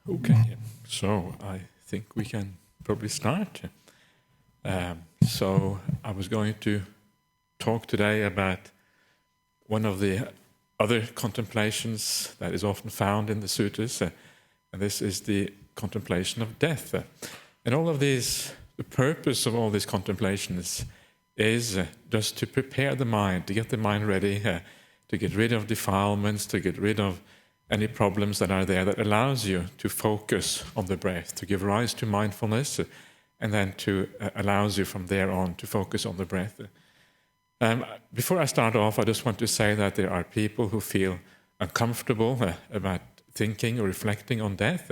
Okay, so I think we can probably start. So I was going to talk today about one of the other contemplations that is often found in the sutras, and this is the contemplation of death. And all of these, the purpose of all these contemplations is just to prepare the mind, to get the mind ready, to get rid of defilements, to get rid of any problems that are there, that allows you to focus on the breath, to give rise to mindfulness, and then to allows you from there on to focus on the breath. Before I start off, I just want to say that there are people who feel uncomfortable about thinking or reflecting on death.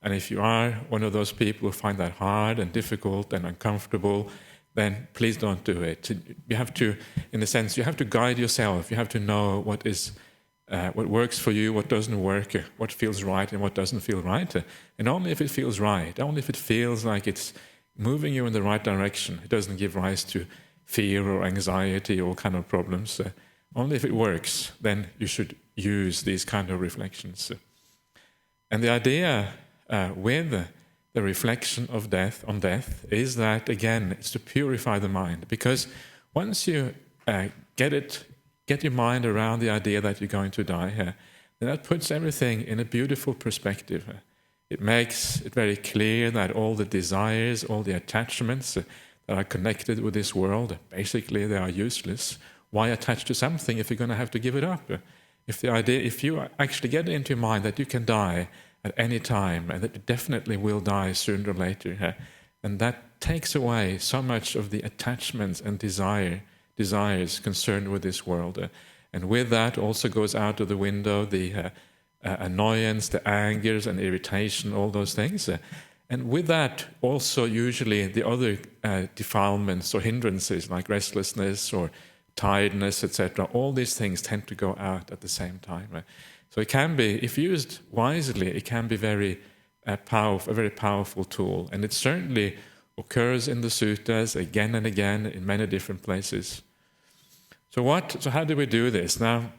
And if you are one of those people who find that hard and difficult and uncomfortable, then please don't do it. You have to, in a sense, you have to guide yourself. You have to know what works for you, what doesn't work, what feels right and what doesn't feel right. And only if it feels right, only if it feels like it's moving you in the right direction, it doesn't give rise to fear or anxiety, all kind of problems. Only if it works, then you should use these kind of reflections. And the idea with the reflection of death on death is that, again, it's to purify the mind. Because once you get your mind around the idea that you're going to die, then that puts everything in a beautiful perspective. It makes it very clear that all the desires, all the attachments that are connected with this world, basically they are useless. Why attach to something if you're going to have to give it up? If you actually get into your mind that you can die at any time, and that you definitely will die sooner or later, and that takes away so much of the attachments and desires concerned with this world. And with that also goes out of the window the annoyance, the angers and irritation, all those things. And with that also usually the other defilements or hindrances like restlessness or tiredness, etc. All these things tend to go out at the same time. So it can be, if used wisely, it can be a very powerful tool. And it certainly occurs in the sutras again and again in many different places. So how do we do this? Now,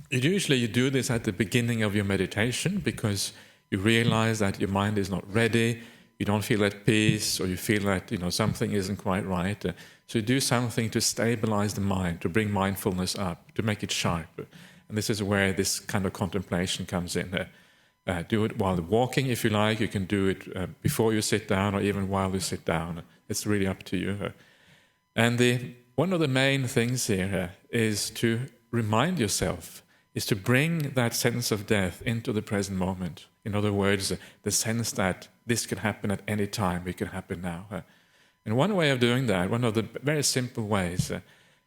usually you do this at the beginning of your meditation because you realize that your mind is not ready, you don't feel at peace, or you feel that something isn't quite right. So you do something to stabilize the mind, to bring mindfulness up, to make it sharp. And this is where this kind of contemplation comes in. Do it while walking, if you like. You can do it before you sit down or even while you sit down. It's really up to you. And one of the main things here is to remind yourself, is to bring that sense of death into the present moment. In other words, the sense that this could happen at any time, it could happen now. And one way of doing that, one of the very simple ways,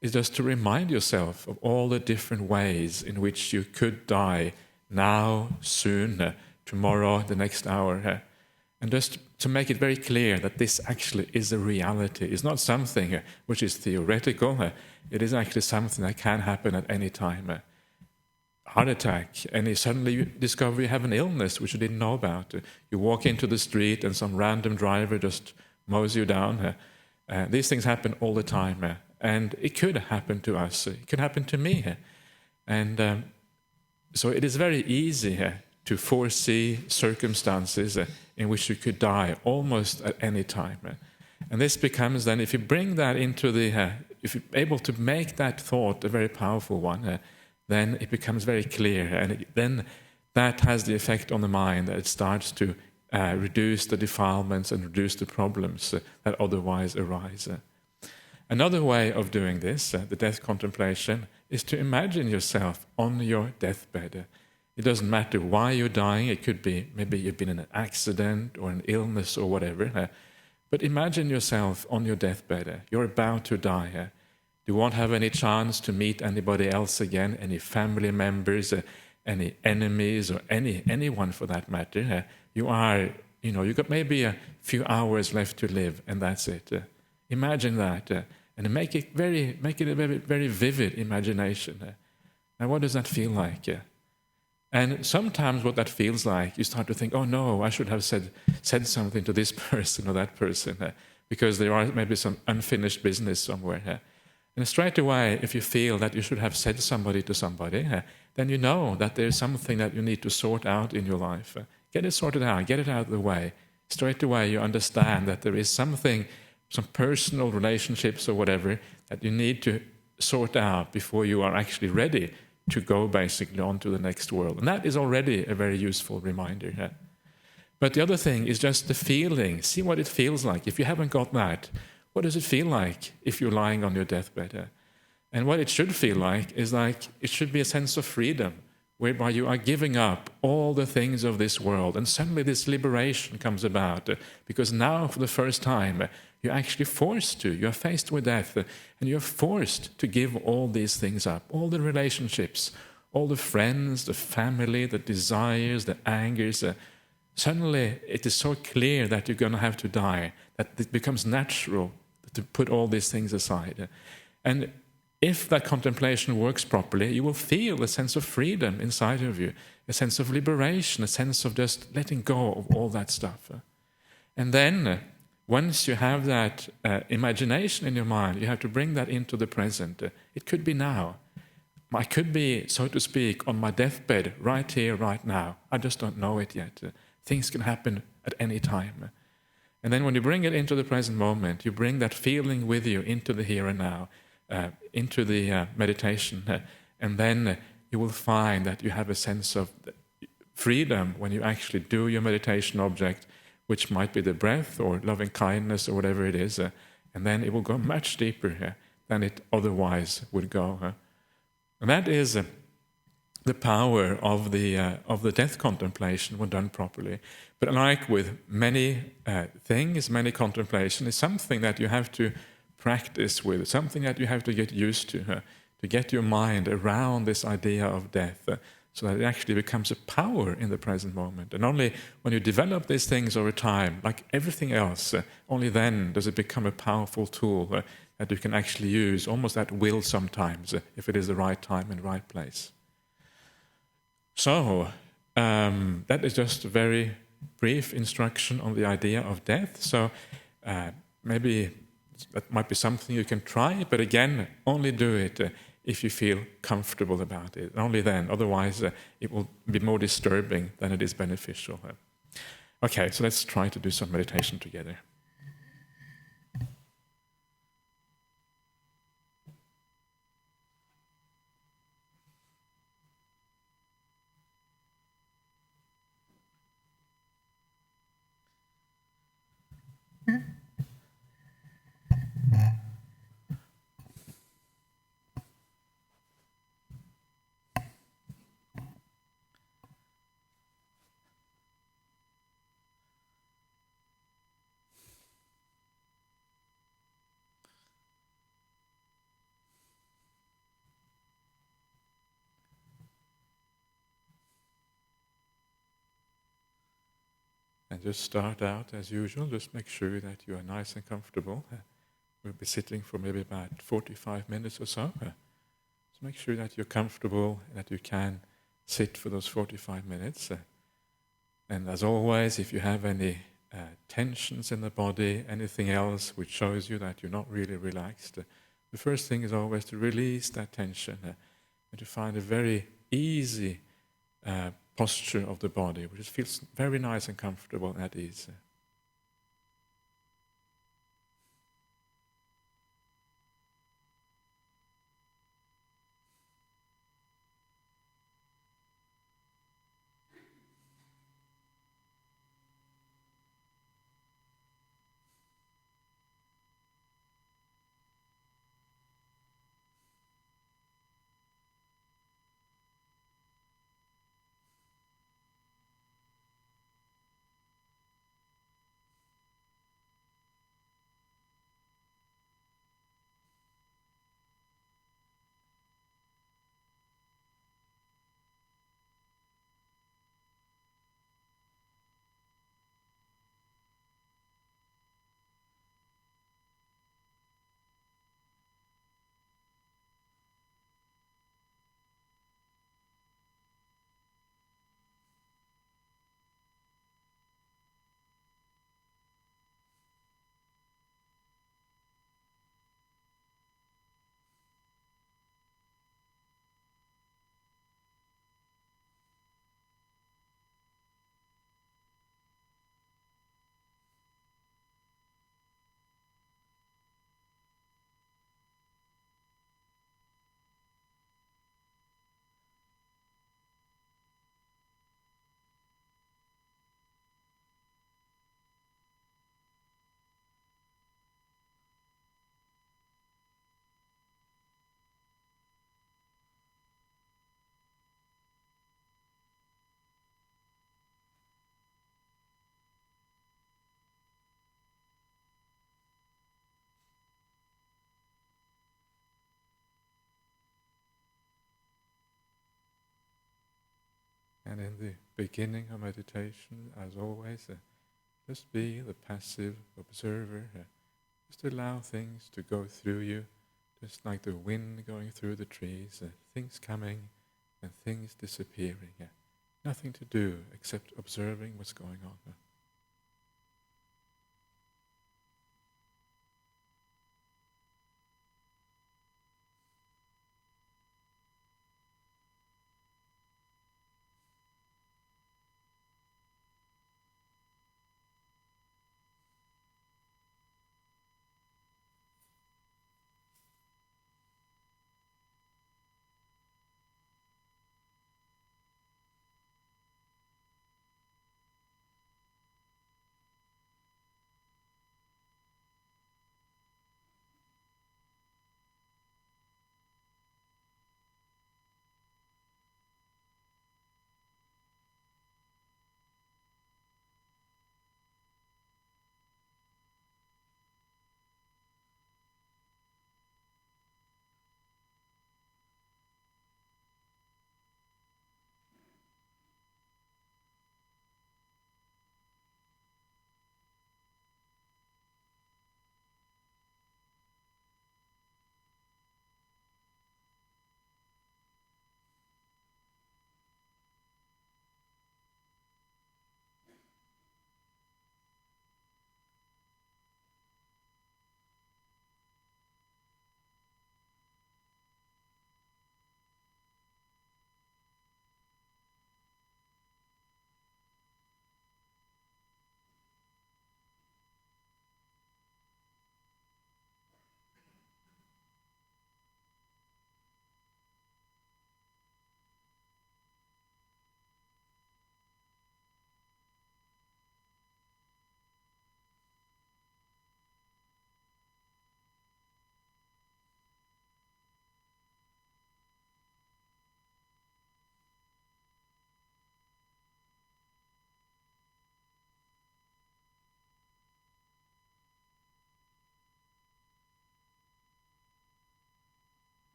is just to remind yourself of all the different ways in which you could die now, soon, tomorrow, the next hour. And just to make it very clear that this actually is a reality. It's not something which is theoretical. It is actually something that can happen at any time. Heart attack, and suddenly you discover you have an illness which you didn't know about. You walk into the street and some random driver just mows you down. These things happen all the time. And it could happen to us. It could happen to me. And so it is very easy to foresee circumstances in which you could die almost at any time. And this becomes then, if you bring that into if you're able to make that thought a very powerful one, then it becomes very clear. And then that has the effect on the mind that it starts to reduce the defilements and reduce the problems that otherwise arise. Another way of doing this, the death contemplation, is to imagine yourself on your deathbed. It doesn't matter why you're dying. It could be maybe you've been in an accident or an illness or whatever. But imagine yourself on your deathbed. You're about to die. You won't have any chance to meet anybody else again, any family members, any enemies, or anyone for that matter. You've got maybe a few hours left to live, and that's it. Imagine that. And make it a very, very vivid imagination. And what does that feel like? And sometimes what that feels like, you start to think, oh no, I should have said something to this person or that person, because there are maybe some unfinished business somewhere. And straight away, if you feel that you should have said somebody to somebody, then you know that there's something that you need to sort out in your life. Get it sorted out, get it out of the way. Straight away you understand that there is something, some personal relationships or whatever, that you need to sort out before you are actually ready to go basically on to the next world. And that is already a very useful reminder. Yeah? But the other thing is just the feeling. See what it feels like. If you haven't got that, what does it feel like if you're lying on your deathbed? Yeah? And what it should feel like is like it should be a sense of freedom, whereby you are giving up all the things of this world. And suddenly this liberation comes about, because now for the first time, you're actually forced to. You're faced with death, and you're forced to give all these things up, all the relationships, all the friends, the family, the desires, the angers. Suddenly it is so clear that you're going to have to die, that it becomes natural to put all these things aside. And if that contemplation works properly, you will feel a sense of freedom inside of you, a sense of liberation, a sense of just letting go of all that stuff. And then, once you have that imagination in your mind, you have to bring that into the present. It could be now. I could be, so to speak, on my deathbed right here, right now. I just don't know it yet. Things can happen at any time. And then when you bring it into the present moment, you bring that feeling with you into the here and now, into the meditation, and then you will find that you have a sense of freedom when you actually do your meditation object, which might be the breath or loving kindness or whatever it is, and then it will go much deeper than it otherwise would go. And that is the power of the death contemplation when done properly. But like with many things, many contemplation is something that you have to practice with, something that you have to get used to get your mind around this idea of death, so that it actually becomes a power in the present moment. And only when you develop these things over time, like everything else, only then does it become a powerful tool that you can actually use, almost at will sometimes, if it is the right time and right place. So, that is just a very brief instruction on the idea of death. So, maybe that might be something you can try, but again, only do it if you feel comfortable about it. Only then, otherwise it will be more disturbing than it is beneficial. Okay, so let's try to do some meditation together. And just start out as usual, just make sure that you are nice and comfortable. We'll be sitting for maybe about 45 minutes or so. So make sure that you're comfortable and that you can sit for those 45 minutes. And as always, if you have any tensions in the body, anything else which shows you that you're not really relaxed, the first thing is always to release that tension and to find a very easy posture of the body, which feels very nice and comfortable and at ease. And in the beginning of meditation, as always, just be the passive observer. Just allow things to go through you, just like the wind going through the trees, things coming and things disappearing. Nothing to do except observing what's going on.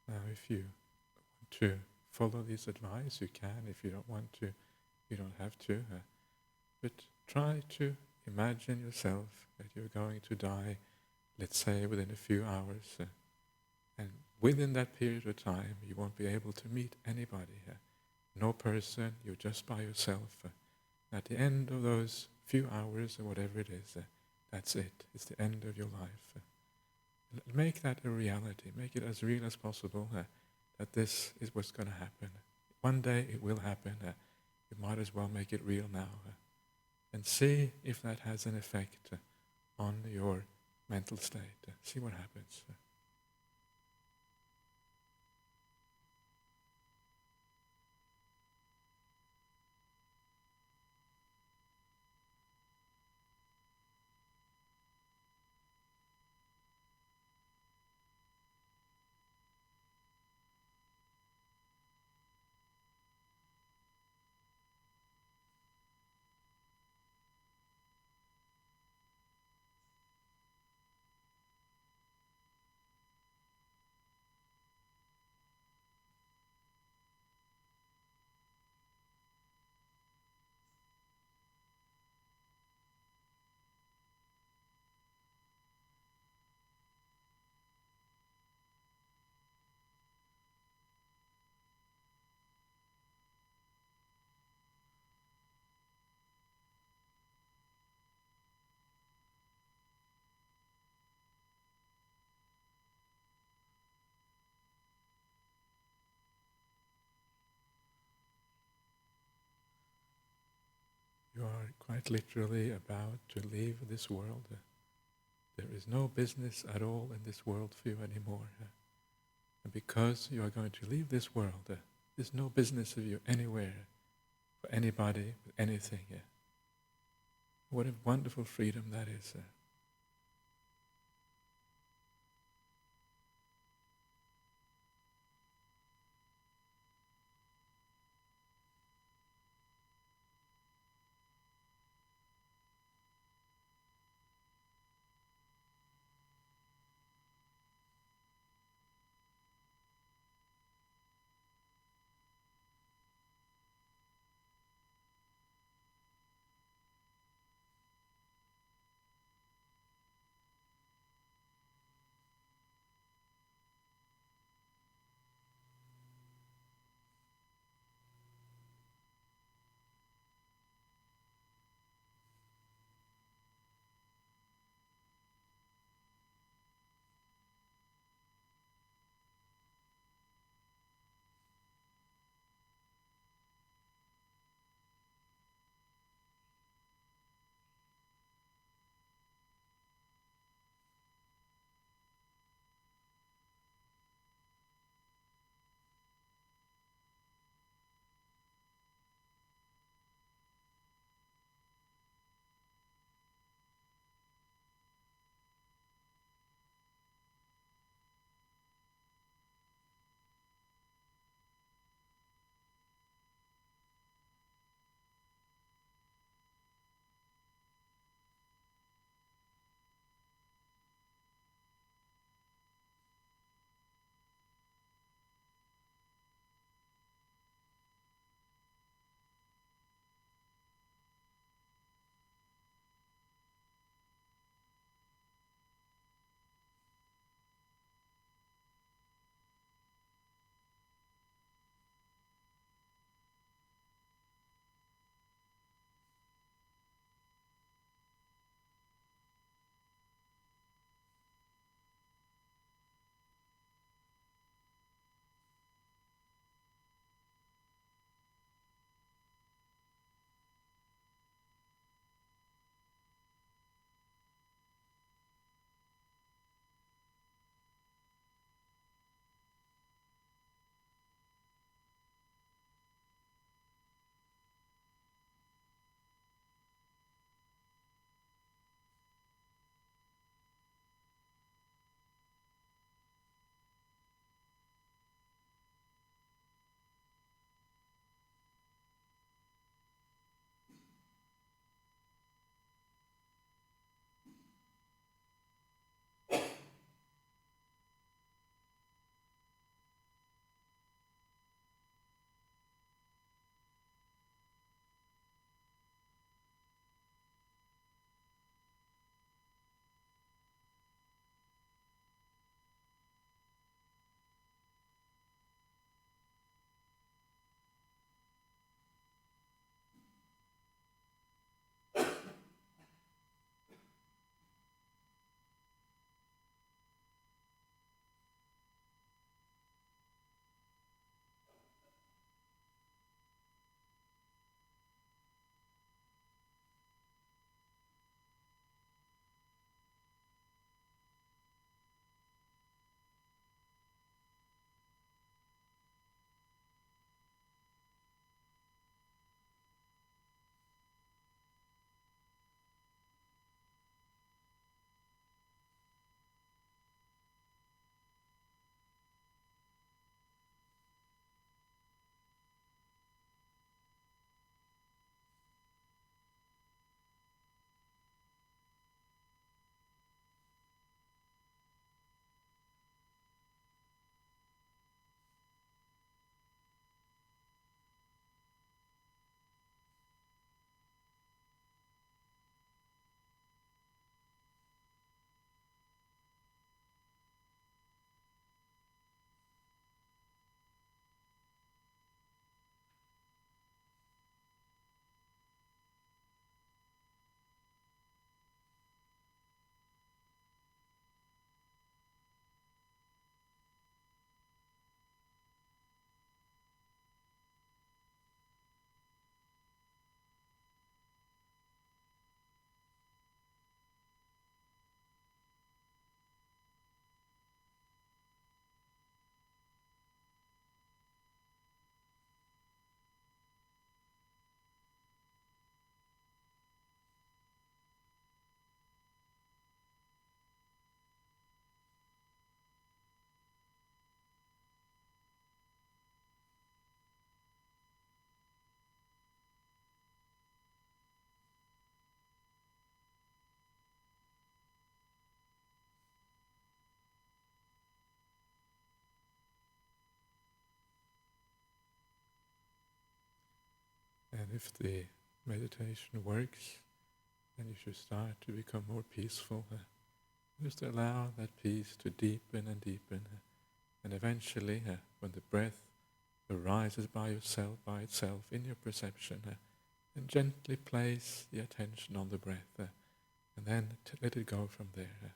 Now, if you want to follow this advice, you can. If you don't want to, you don't have to. But try to imagine yourself that you're going to die, let's say, within a few hours. And within that period of time, you won't be able to meet anybody. No person, you're just by yourself. At the end of those few hours or whatever it is, that's it. It's the end of your life. Make that a reality. Make it as real as possible that this is what's going to happen. One day it will happen. You might as well make it real now. And see if that has an effect on your mental state. See what happens. quite literally about to leave this world. There is no business at all in this world for you anymore. And because you are going to leave this world, there's no business of you anywhere, for anybody, with anything. What a wonderful freedom that is. if the meditation works, then you should start to become more peaceful. Just allow that peace to deepen and deepen. And eventually, when the breath arises by itself in your perception, then gently place the attention on the breath, and then let it go from there.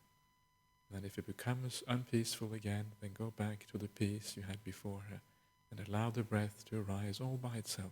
And then if it becomes unpeaceful again, then go back to the peace you had before, and allow the breath to arise all by itself.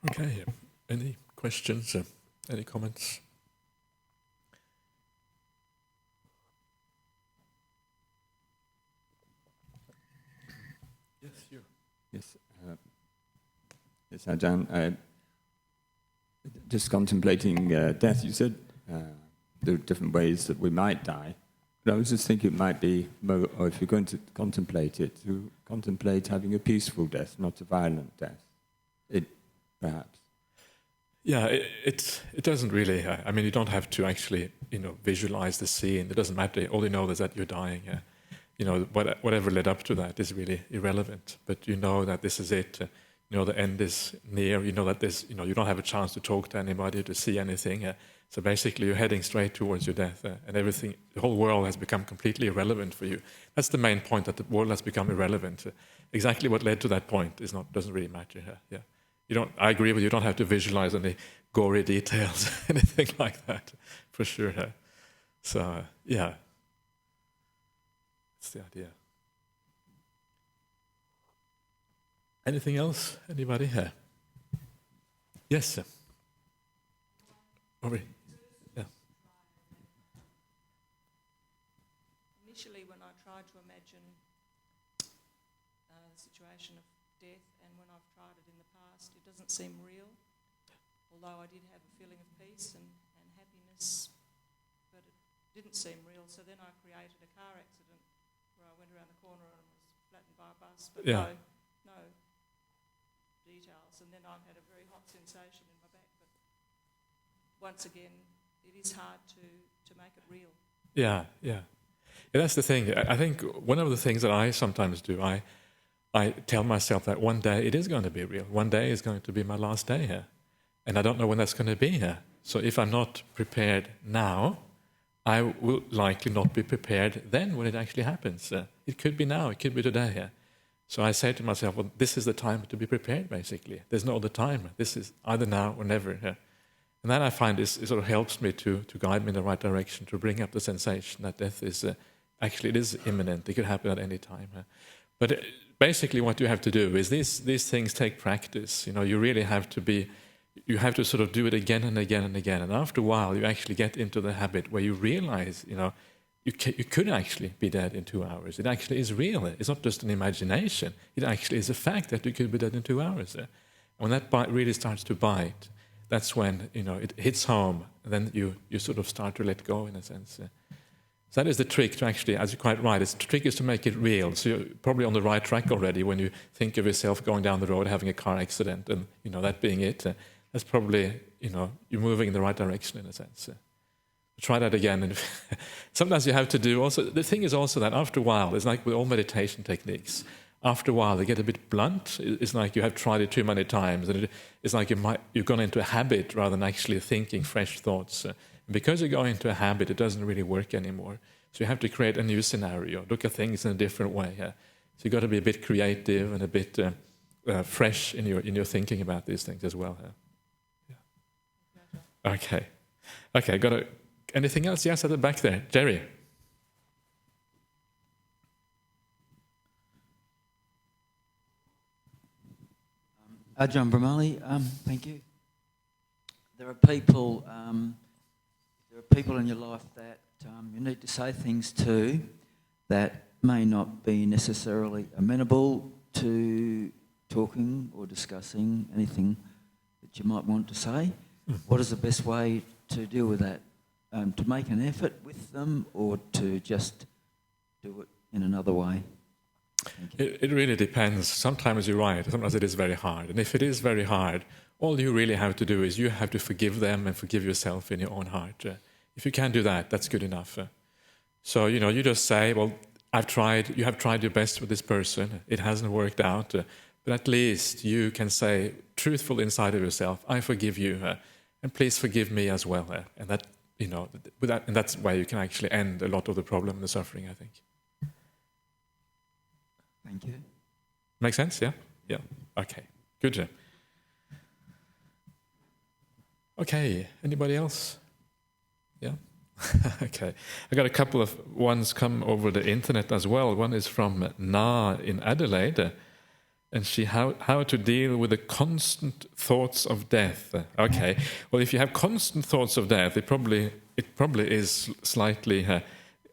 Okay, any questions, any comments? Yes, you. Yes, yes, Ajahn. Just contemplating death, you said there are different ways that we might die. But I was just thinking it might be, or if you're going to contemplate it, to contemplate having a peaceful death, not a violent death. Perhaps. Yeah, it doesn't really. I mean, you don't have to actually, visualize the scene. It doesn't matter. All you know is that you're dying. Whatever led up to that is really irrelevant. But you know that this is it. The end is near. You know that you don't have a chance to talk to anybody, to see anything. So basically, you're heading straight towards your death, and everything. The whole world has become completely irrelevant for you. That's the main point. That the world has become irrelevant. Exactly what led to that point doesn't really matter. Yeah. I agree with you. You don't have to visualize any gory details, anything like that, for sure. So, yeah, that's the idea. Anything else? Anybody here? Yes, sir. Over. Yeah. Initially, when I tried to imagine the situation of death, and when I've tried it in the past, it doesn't seem real, although I did have a feeling of peace and happiness, but it didn't seem real. So then I created a car accident where I went around the corner and was flattened by a bus, but no details. And then I've had a very hot sensation in my back, but once again, it is hard to make it real. Yeah. That's the thing. I think one of the things that I sometimes do, I tell myself that one day it is going to be real. One day is going to be my last day here. And I don't know when that's going to be here. So if I'm not prepared now, I will likely not be prepared then when it actually happens. It could be now, it could be today here. So I say to myself, well, this is the time to be prepared, basically. There's no other time. This is either now or never here. And then I find this it sort of helps me to guide me in the right direction, to bring up the sensation that death is actually it is imminent. It could happen at any time. But basically what you have to do is these things take practice. You really have to sort of do it again and again and again. And after a while, you actually get into the habit where you realize, you could actually be dead in 2 hours. It actually is real. It's not just an imagination. It actually is a fact that you could be dead in 2 hours. And when that bite really starts to bite, that's when it hits home. And then you sort of start to let go, in a sense. So that is the trick to actually, as you're quite right, the trick is to make it real. So you're probably on the right track already when you think of yourself going down the road, having a car accident, and that being it. That's probably, you're moving in the right direction, in a sense. Try that again. And sometimes you have to do also, the thing is also that after a while, it's like with all meditation techniques, after a while they get a bit blunt. It's like you have tried it too many times, and it's like you've gone into a habit rather than actually thinking fresh thoughts. And because you go into a habit, it doesn't really work anymore. So you have to create a new scenario, look at things in a different way. So you've got to be a bit creative and a bit fresh in your thinking about these things as well. Yeah. Okay, anything else? Yes, at the back there. Jerry. Ajahn Brahmali, thank you. There are people in your life that you need to say things to that may not be necessarily amenable to talking or discussing anything that you might want to say. What is the best way to deal with that? To make an effort with them, or to just do it in another way? It really depends. Sometimes you're right. Sometimes it is very hard. And if it is very hard, all you really have to do is you have to forgive them and forgive yourself in your own heart. If you can do that, that's good enough. So, you just say, well, you have tried your best with this person. It hasn't worked out. But at least you can say, truthful inside of yourself, I forgive you. And please forgive me as well. And that, and that's where you can actually end a lot of the problem and the suffering, I think. Thank you. Make sense? Yeah? Yeah. Okay. Good. Okay. Anybody else? Yeah? Okay. I got a couple of ones come over the internet as well. One is from Na in Adelaide. And how to deal with the constant thoughts of death. Okay, well, if you have constant thoughts of death, it probably is slightly,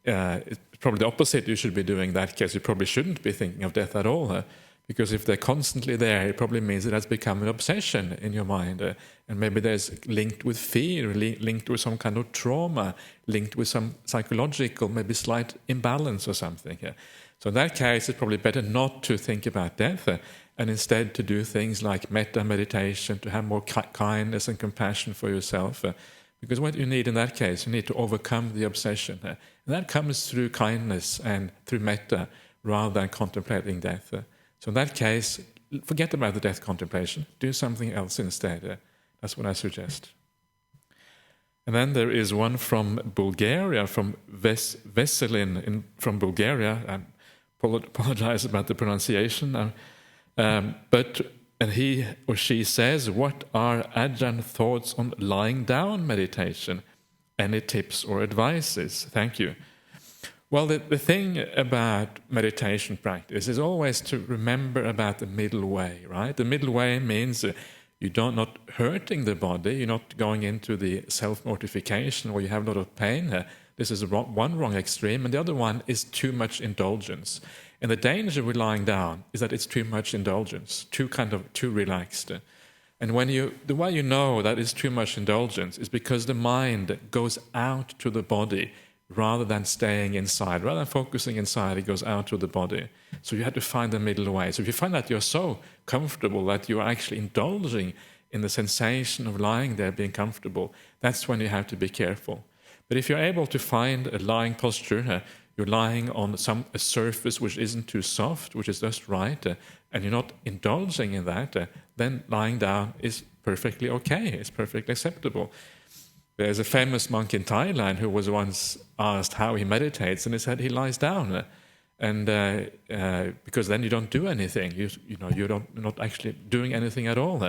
it's probably the opposite you should be doing in that case. You probably shouldn't be thinking of death at all, because if they're constantly there, it probably means it has become an obsession in your mind. And maybe there's linked with fear, linked with some kind of trauma, linked with some psychological, maybe slight imbalance or something. So in that case, it's probably better not to think about death and instead to do things like metta meditation, to have more kindness and compassion for yourself. Because what you need in that case, you need to overcome the obsession. And that comes through kindness and through metta rather than contemplating death. So in that case, forget about the death contemplation. Do something else instead. That's what I suggest. And then there is one from Bulgaria, from Veselin from Bulgaria. I apologize about the pronunciation. And he or she says, what are Ajahn thoughts on lying down meditation? Any tips or advices? Thank you. Well, the thing about meditation practice is always to remember about the middle way, right? The middle way means you're not hurting the body, you're not going into the self-mortification where you have a lot of pain. This is one wrong extreme, and the other one is too much indulgence. And the danger with lying down is that it's too much indulgence, too relaxed. And the way you know that it's too much indulgence is because the mind goes out to the body rather than staying inside. Rather than focusing inside, it goes out to the body. So you have to find the middle way. So if you find that you're so comfortable that you're actually indulging in the sensation of lying there, being comfortable, that's when you have to be careful. But if you're able to find a lying posture, you're lying on a surface which isn't too soft, which is just right, and you're not indulging in that, then lying down is perfectly okay. It's perfectly acceptable. There's a famous monk in Thailand who was once asked how he meditates, and he said he lies down, and because then you don't do anything. You're not actually doing anything at all.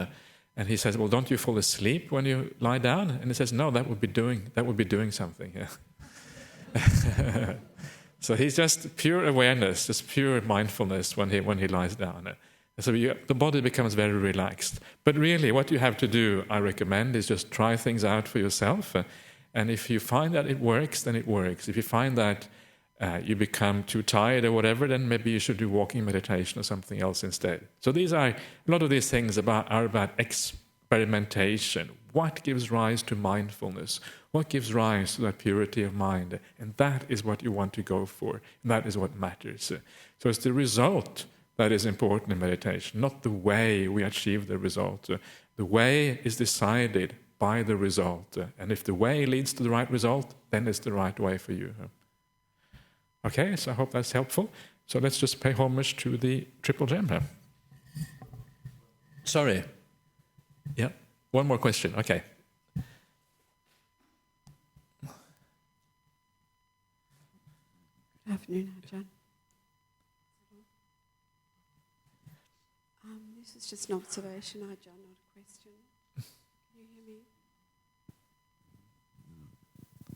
And he says, "Well, don't you fall asleep when you lie down?" And he says, "No, that would be doing something." So he's just pure awareness, just pure mindfulness when he lies down. So the body becomes very relaxed. But really, what you have to do, I recommend, is just try things out for yourself. And if you find that it works, then it works. If you find that you become too tired or whatever, then maybe you should do walking meditation or something else instead. So a lot of these things are about experimentation. What gives rise to mindfulness? What gives rise to that purity of mind? And that is what you want to go for. And that is what matters. So it's the result that is important in meditation, not the way we achieve the result. The way is decided by the result. And if the way leads to the right result, then it's the right way for you. Okay, so I hope that's helpful. So let's just pay homage to the Triple Gem. Sorry. Yeah, one more question. Okay. Good afternoon, Ajahn. This is just an observation, Ajahn, not a question. Can you hear me?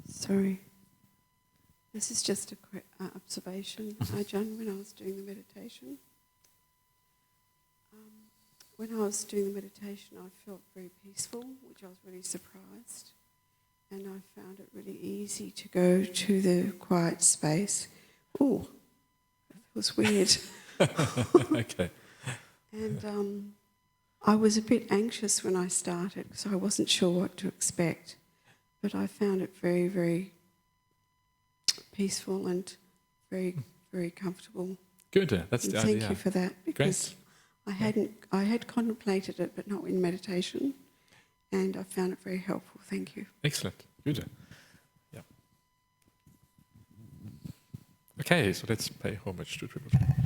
Sorry. This is just an observation, Ajahn, when I was doing the meditation. When I was doing the meditation, I felt very peaceful, which I was really surprised. And I found it really easy to go to the quiet space. Oh, that was weird. Okay. And I was a bit anxious when I started because I wasn't sure what to expect. But I found it very, very peaceful and very, very comfortable. Good. That's and the idea. thank you for that, because I had contemplated it, but not in meditation, and I found it very helpful. Thank you. Excellent. Good. Yeah. Okay, so let's pay homage to Triple Gem.